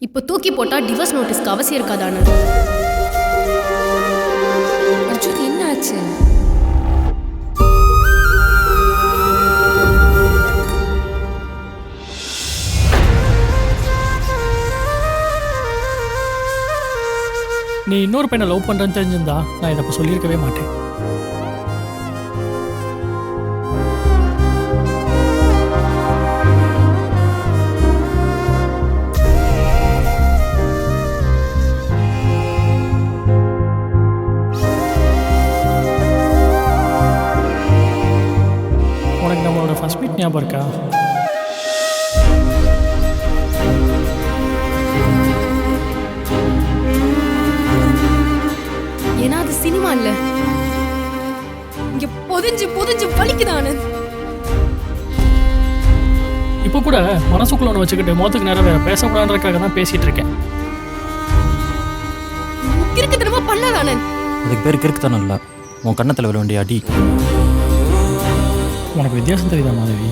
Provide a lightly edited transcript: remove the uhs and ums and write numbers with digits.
இப்போ தூக்கி போட்டா டிவோர்ஸ் நோட்டீஸ்க்கு அவசியம் இருக்காது ஆனந்த். அர்ஜுன் என்ன ஆச்சு? நீ இன்னொரு பையனை லவ் பண்ணுறேன்னு தெரிஞ்சிருந்தா நான் இதை இப்போ சொல்லியிருக்கவே மாட்டேன். உனக்கு நம்மளோட ஃபர்ஸ்ட் மீட் ஞாபகம் இருக்கா? ஏன்னா அது சினிமா இல்ல, இங்க பொதிஞ்சு பொதிஞ்சு வலிக்குது ஆனந்த். இப்போ கூட மனசுக்குள்ள ஒன்று வச்சுக்கிட்டு மோத்துக்கு நேரம் வேற பேசக்கூடாதுன்றதுக்காக தான் பேசிட்டு இருக்கேன். கிறுக்குத்தனமா பண்ணாத ஆனந்த். அதுக்கு பேர் கிறுக்குத்தனம் இல்லை, உன் கண்ணத்தில் விழ வேண்டிய அடி. உனக்கு வித்தியாசம் தெரியுதா மாதவி?